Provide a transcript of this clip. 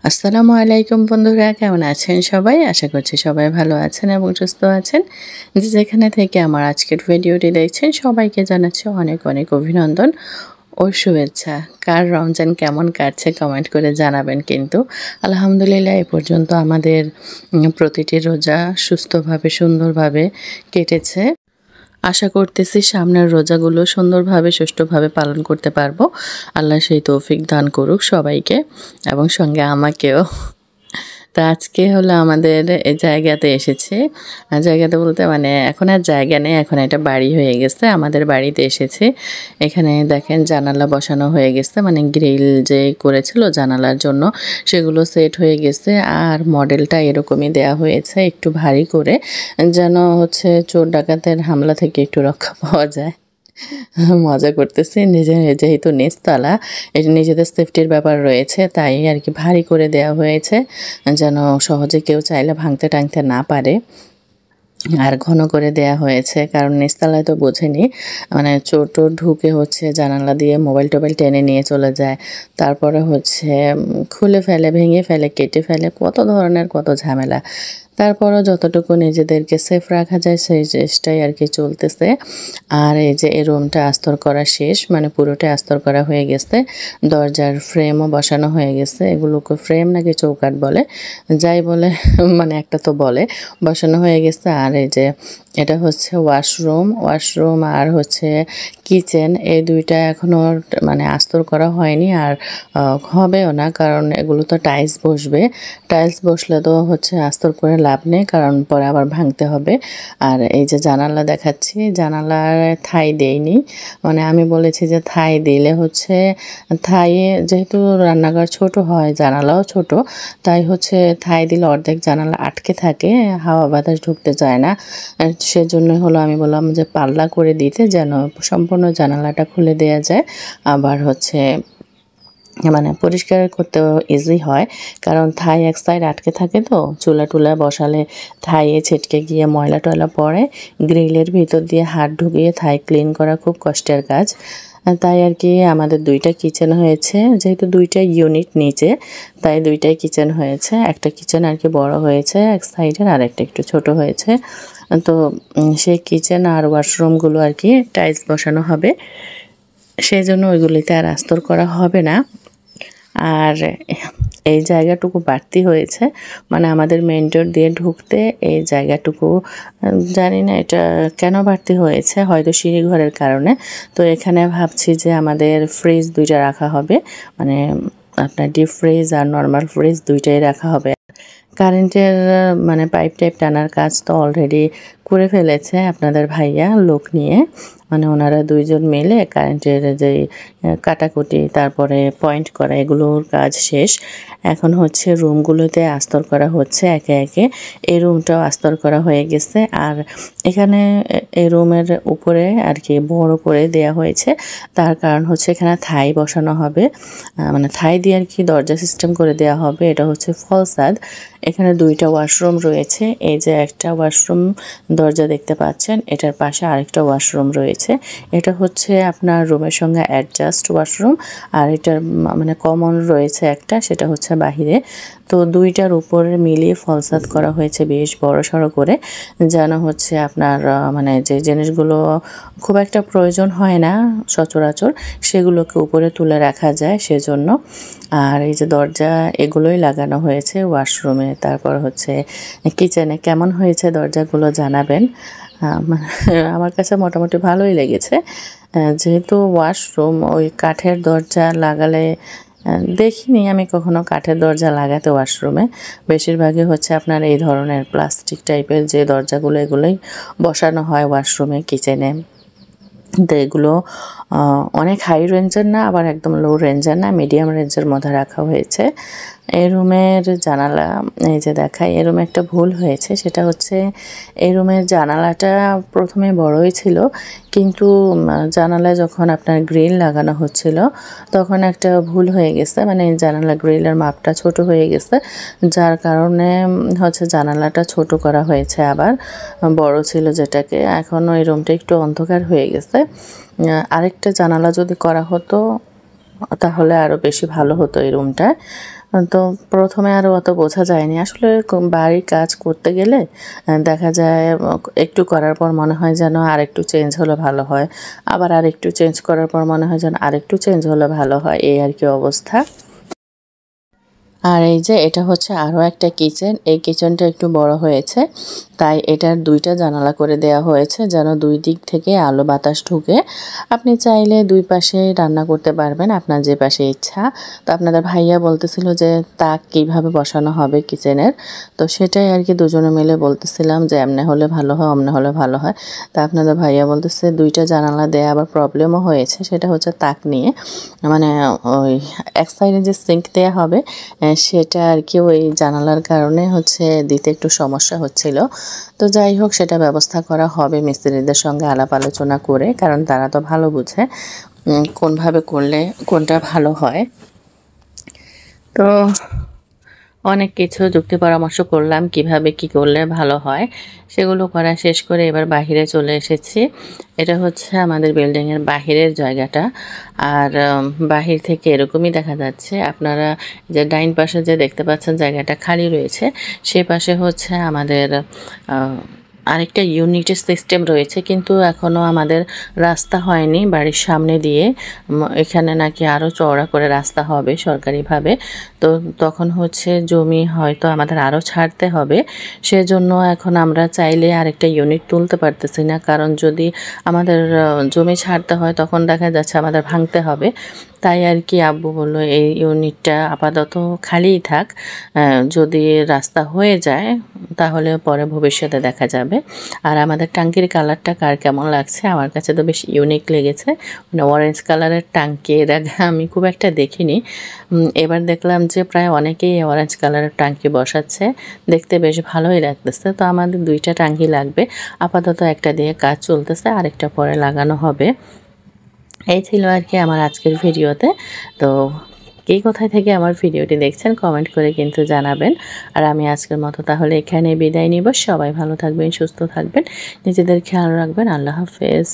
আসসালামু আলাইকুম বন্ধুরা, কেমন আছেন সবাই? আশা করছি সবাই ভালো আছেন এবং সুস্থ আছেন। যে যেখানে থেকে আমার আজকের ভিডিওটি দেখছেন সবাইকে জানাচ্ছি অনেক অনেক অভিনন্দন ও শুভেচ্ছা। কার রমজান কেমন কাটছে কমেন্ট করে জানাবেন কিন্তু। আলহামদুলিল্লাহ এ পর্যন্ত আমাদের প্রতিটি রোজা সুস্থভাবে সুন্দরভাবে কেটেছে। আশা করতেছি সামনের রোজাগুলো সুন্দরভাবে সুষ্ঠুভাবে পালন করতে পারবো। আল্লাহ সেই তৌফিক দান করুক সবাইকে এবং সঙ্গে আমাকেও। তো আজকে হলো আমাদের এই জায়গাতে এসেছি। জায়গাতে বলতে মানে এখন আর জায়গা নেই, এখন একটা বাড়ি হয়ে গেছে। আমাদের বাড়িতে এসেছি। এখানে দেখেন জানালা বসানো হয়ে গেছে, মানে গ্রিল যে করেছিল জানালার জন্য সেগুলো সেট হয়ে গেছে। আর মডেলটা এরকমই দেয়া হয়েছে একটু ভারী করে, যেন হচ্ছে চোর ডাকাতের হামলা থেকে একটু রক্ষা পাওয়া যায়। মজা করতেছি, যেহেতু নিচতলা, এটা নিজেদের সেফটির ব্যাপার রয়েছে, তাই আর কি ভারী করে দেওয়া হয়েছে যেন সহজে কেউ চাইলে ভাঙতে টাঙতে না পারে। আর ঘন করে দেয়া হয়েছে, কারণ নিচতলায় তো বোঝেনি, মানে চোর টোর ঢুকে হচ্ছে জানালা দিয়ে মোবাইল টোবাইল টেনে নিয়ে চলে যায়, তারপরে হচ্ছে খুলে ফেলে, ভেঙে ফেলে, কেটে ফেলে, কত ধরনের কত ঝামেলা। তারপরও যতটুকু নিজেদেরকে সেফ রাখা যায় সেই চেষ্টাই আর কি চলতেছে। আর এই যে এই রুমটা আস্তর করা শেষ, মানে পুরোটাই আস্তর করা হয়ে গেছে। দরজার ফ্রেমও বসানো হয়ে গেছে, এগুলোকে ফ্রেম নাকি চৌকাঠ বলে, যাই বলে মানে একটা তো বলে, বসানো হয়ে গেছে। আর এই যে এটা হচ্ছে ওয়াশরুম আর হচ্ছে কিচেন, এই দুইটা এখনও মানে আস্তর করা হয়নি, আর হবেও না, কারণ এগুলো তো টাইলস বসবে। টাইলস বসলে তো হচ্ছে আস্তর করে লাভ নেই, কারণ পরে আবার ভাঙতে হবে। আর এই যে জানালা দেখাচ্ছি, জানালার থাই দেইনি, মানে আমি বলেছি যে থাই দিলে হচ্ছে, থাইয়ে যেহেতু রান্নাঘর ছোট হয় জানালাও ছোট, তাই হচ্ছে থাই দিলে অর্ধেক জানালা আটকে থাকে, হাওয়া বাতাস ঢুকতে চায় না। সেজন্য হলো আমি বললাম যে পাল্লা করে দিতে, যেন সম্পূর্ণ জানালাটা খুলে দেওয়া যায়, আবার হচ্ছে মানে পরিষ্কার করতেও ইজি হয়। কারণ থাই এক সাইড আটকে থাকে, তো চুলা টুলা বসালে থাইয়ে ছিটকে গিয়ে ময়লা টয়লা পড়ে, গ্রিলের ভিতর দিয়ে হাত ঢুকিয়ে থাই ক্লিন করা খুব কষ্টের কাজ। তাই আর কি আমাদের দুইটা কিচেন হয়েছে, যেহেতু দুইটা ইউনিট নিচে, তাই দুইটাই কিচেন হয়েছে। একটা কিচেন আর কি বড় হয়েছে এক সাইডের, আর একটা একটু ছোট হয়েছে। তো সেই কিচেন আর ওয়াশরুমগুলো আর কি টাইলস বসানো হবে, সেই জন্য ওইগুলিতে আর আস্তর করা হবে না। আর এই জায়গাটুকু বাড়তি হয়েছে, মানে আমাদের মেইন ডোর দিয়ে ঢুকতে এই জায়গাটুকু, জানি না এটা কেন বাড়তি হয়েছে, হয়তো সিঁড়িঘরের কারণে। তো এখানে ভাবছি যে আমাদের ফ্রিজ দুইটা রাখা হবে, মানে আপনার ডিপ ফ্রিজ আর নর্মাল ফ্রিজ দুইটাই রাখা হবে। কারেন্টের মানে পাইপ টাইপ টানার কাজ তো অলরেডি করে ফেলেছে আপনাদের ভাইয়া লোক নিয়ে, মানে ওনারা দুইজন মিলে কারেন্টের যেই কাটাকুটি তারপরে পয়েন্ট করা এগুলোর কাজ শেষ। এখন হচ্ছে রুমগুলোতে আস্তর করা হচ্ছে একে একে। এই রুমটাও আস্তর করা হয়ে গেছে, আর এখানে এই রুমের উপরে আর কি বড় করে দেয়া হয়েছে, তার কারণ হচ্ছে এখানে থাই বসানো হবে, মানে থাই দিয়ে আর কি দরজা সিস্টেম করে দেওয়া হবে। এটা হচ্ছে ফলসাদ। এখানে দুইটা ওয়াশরুম রয়েছে, এই যে একটা ওয়াশরুম দরজা দেখতে পাচ্ছেন, এটার পাশে আরেকটা ওয়াশরুম রয়েছে। এটা হচ্ছে আপনার রুমের সঙ্গে অ্যাডজাস্ট ওয়াশরুম, আর এটার মানে কমন রয়েছে একটা, সেটা হচ্ছে বাহিরে। তো দুইটার উপরে মিলিয়ে ফলসাদ করা হয়েছে বেশ বড় সড়ো করে, যেন হচ্ছে আপনার মানে যে জিনিসগুলো খুব একটা প্রয়োজন হয় না সচরাচর সেগুলোকে উপরে তুলে রাখা যায় সেজন্য। আর এই যে দরজা এগুলোই লাগানো হয়েছে ওয়াশরুমে। তারপর হচ্ছে কিচেনে কেমন হয়েছে দরজাগুলো জানাবেন। আমার কাছে মোটামুটি ভালোই লেগেছে, যেহেতু ওয়াশরুম ওই কাঠের দরজা লাগালে দেখিনি আমি কখনো কাঠের দরজা লাগাতে ওয়াশরুমে। বেশিরভাগই হচ্ছে আপনার এই ধরনের প্লাস্টিক টাইপের যে দরজাগুলো এগুলোই বসানো হয় ওয়াশরুমে কিচেনে। তো এগুলো অনেক হাই রেঞ্জের না, আবার একদম লো রেঞ্জের না, মিডিয়াম রেঞ্জের মধ্যে রাখা হয়েছে। এই রুমের জানালা এই যে দেখাই, এই রুমে একটা ভুল হয়েছে, সেটা হচ্ছে এই রুমের জানালাটা প্রথমে বড়ই ছিল, কিন্তু জানালায় যখন আপনার গ্রিল লাগানো হচ্ছিল তখন একটা ভুল হয়ে গেছে, মানে জানালা গ্রিলের মাপটা ছোট হয়ে গেছে, যার কারণে হচ্ছে জানালাটা ছোট করা হয়েছে, আবার বড় ছিল যেটাকে। এখন ওই রুমটা একটু অন্ধকার হয়ে গেছে। আরেকটা জানালা যদি করা হতো তাহলে আরও বেশি ভালো হতো এই রুমটা। তো প্রথমে আরও অত বোঝা যায়নি আসলে বাড়ির কাজ করতে গেলে দেখা যায় একটু করার পর মনে হয় যেন আরেকটু চেঞ্জ হলে ভালো হয়, আবার আরেকটু চেঞ্জ করার পর মনে হয় যেন আরেকটু চেঞ্জ হলে ভালো হয়, এই আর কি অবস্থা। আর এই যে এটা হচ্ছে আরও একটা কিচেন, এই কিচেনটা একটু বড় হয়েছে, তাই এটার দুইটা জানালা করে দেওয়া হয়েছে যেন দুই দিক থেকে আলো বাতাস ঢুকে। আপনি চাইলে দুই পাশে রান্না করতে পারবেন, আপনার যে পাশে ইচ্ছা। তো আপনাদের ভাইয়া বলতেছিল যে তাক কীভাবে বসানো হবে কিচেনের, তো সেটাই আর কি দুজনে মিলে বলতেছিলাম যে এমনে হলে ভালো হয়, অমনে হলে ভালো হয়। তা আপনাদের ভাইয়া বলতেছে দুইটা জানালা দেয়া আবার প্রবলেমও হয়েছে, সেটা হচ্ছে তাক নিয়ে, মানে ওই এক সাইডে যে সিঙ্ক দেওয়া হবে সেটা আর কি ওই জানালার কারণে হচ্ছে দিতে একটু সমস্যা হচ্ছিল। তো যাই হোক সেটা ব্যবস্থা করা হবে মিস্ত্রিদের সঙ্গে আলাপ আলোচনা করে, কারণ তারা তো ভালো বুঝে কোনভাবে করলে কোনটা ভালো হয়। তো অনেক কিছু যুক্তি পরামর্শ করলাম কিভাবে কি করলে ভালো হয়, সেগুলো করা শেষ করে এবার বাহিরে চলে এসেছি। এটা হচ্ছে আমাদের বিল্ডিংয়ের বাহিরের জায়গাটা, আর বাহির থেকে এরকমই দেখা যাচ্ছে। আপনারা যে ডাইন পাশে যে দেখতে পাচ্ছেন জায়গাটা খালি রয়েছে, সে পাশে হচ্ছে আমাদের আরেকটা ইউনিটের সিস্টেম রয়েছে, কিন্তু এখনও আমাদের রাস্তা হয়নি বাড়ির সামনে দিয়ে। এখানে নাকি আরও চওড়া করে রাস্তা হবে সরকারিভাবে, তো তখন হচ্ছে জমি হয়তো আমাদের আরও ছাড়তে হবে। সেজন্য এখন আমরা চাইলে আরেকটা ইউনিট তুলতে পারতেছি না, কারণ যদি আমাদের জমি ছাড়তে হয় তখন দেখা যাচ্ছে আমাদের ভাঙতে হবে। তাই আর কি আব্বু বললো এই ইউনিটটা আপাতত খালিই থাক, যদি রাস্তা হয়ে যায় তাহলে পরে ভবিষ্যতে দেখা যাবে। আর আমাদের টাঙ্কির কালারটা কার কেমন লাগছে, আমার কাছে তো বেশ ইউনিক লেগেছে, মানে অরেঞ্জ কালারের টাঙ্কি, এর আগে আমি খুব একটা দেখিনি। এবার দেখলাম যে প্রায় অনেকেই অরেঞ্জ কালারের টাঙ্কি বসাচ্ছে, দেখতে বেশ ভালোই লাগতেছে। তো আমাদের দুইটা টাঙ্কি লাগবে, আপাতত একটা দিয়ে কাজ চলতেছে, আরেকটা পরে লাগানো হবে। এই ছিল আর কি আমার আজকের ভিডিওতে। তো কে কোথায় থেকে আমার ভিডিওটি দেখছেন কমেন্ট করে কিন্তু জানাবেন। আর আমি আজকের মতো তাহলে এখানে বিদায় নিব। সবাই ভালো থাকবেন, সুস্থ থাকবেন, নিজেদের খেয়াল রাখবেন। আল্লাহ হাফেজ।